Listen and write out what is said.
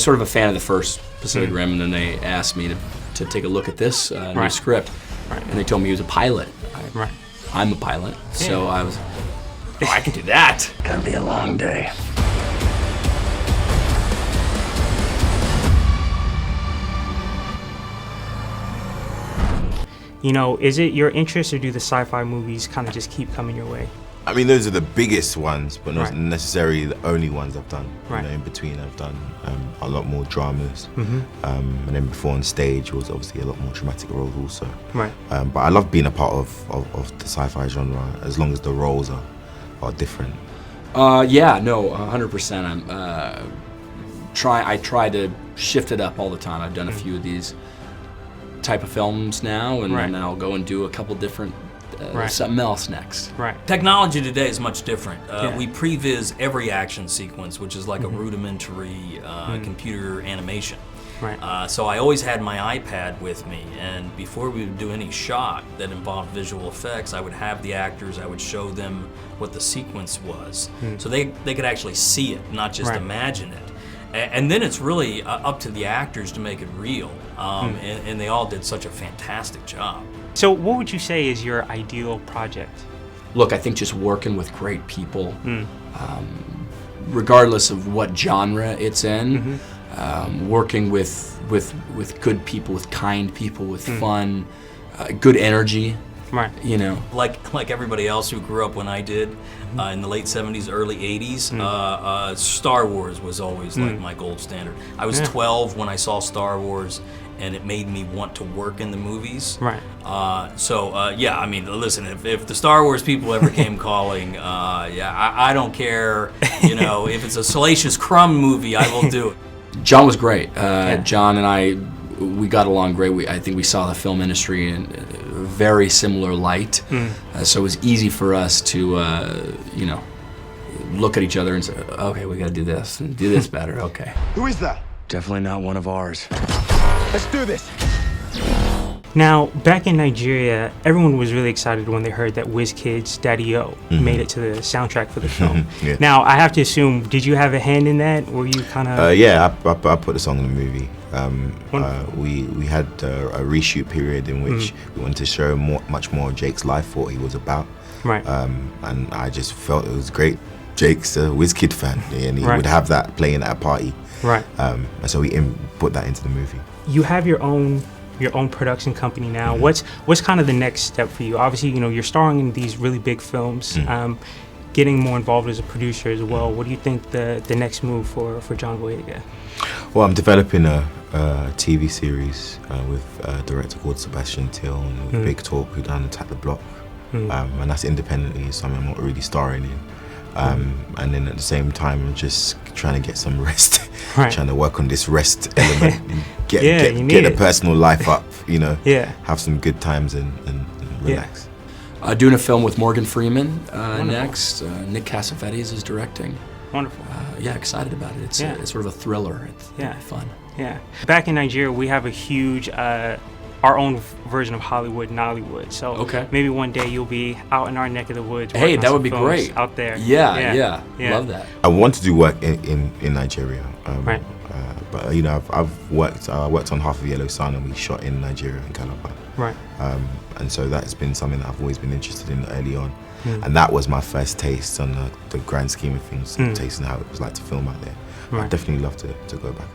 Sort of a fan of the first Pacific Rim, and then they asked me to take a look at this new script, and they told me he was a pilot. I'm a pilot, so I was, I can do that. Gonna be a long day. You know, is it your interest, or do the sci-fi movies kind of just keep coming your way? I mean, those are the biggest ones, but not necessarily the only ones I've done. You know, in between, I've done a lot more dramas, and then before on stage was obviously a lot more dramatic roles also. But I love being a part of the sci-fi genre, as long as the roles are different. Yeah, no, 100%. I try to shift it up all the time. I've done a few of these type of films now, and then I'll go and do a couple different something else next. Technology today is much different. We previs every action sequence, which is like a rudimentary computer animation. So I always had my iPad with me, and before we would do any shot that involved visual effects, I would have the actors, I would show them what the sequence was, so they could actually see it, not just imagine it. And then it's really up to the actors to make it real, and they all did such a fantastic job. So what would you say is your ideal project? Look, I think just working with great people, regardless of what genre it's in, working with good people, with kind people, with fun, good energy. You know, like everybody else who grew up when I did in the late 70s, early 80s, Star Wars was always like my gold standard. I was 12 when I saw Star Wars, and it made me want to work in the movies. Yeah, I mean, listen, if the Star Wars people ever came calling, I don't care, you know, if it's a Salacious Crumb movie, I will do it. John was great. John and I, we got along great. I think we saw the film industry in a very similar light, so it was easy for us to, you know, look at each other and say, okay, we got to do this and do this better. Okay. Who is that? Definitely not one of ours. Let's do this. Now, back in Nigeria, everyone was really excited when they heard that Wizkid's Daddy-O made it to the soundtrack for the film. Now, I have to assume, did you have a hand in that? Were you kind of... yeah, I put the song in the movie. We had a reshoot period in which we wanted to show much more of Jake's life, what he was about. And I just felt it was great. Jake's a Wizkid fan, and he would have that playing at a party. And so we put that into the movie. You have your own production company now. What's kind of the next step for you? Obviously, you know, you're starring in these really big films, getting more involved as a producer as well. What do you think the next move for John Boyega? Well, I'm developing a TV series with a director called Sebastian Till and with Big Talk, who done Attack the Block, and that's independently, something I'm not really starring in. And then at the same time, I'm just trying to get some rest, trying to work on this rest element, and get the personal life up, you know, have some good times and relax. Doing a film with Morgan Freeman next. Nick Cassavetes is directing. Wonderful. Yeah, excited about it. It's sort of a thriller. It's fun. Back in Nigeria, we have a huge our own version of Hollywood, Nollywood. So maybe one day you'll be out in our neck of the woods. Hey, that would be great. Out there. Yeah. Love that. I want to do work in Nigeria. But you know, I've worked on half of Yellow Sun, and we shot in Nigeria in Calabar. And so that's been something that I've always been interested in early on. And that was my first taste on the grand scheme of things, tasting how it was like to film out there. I'd definitely love to go back.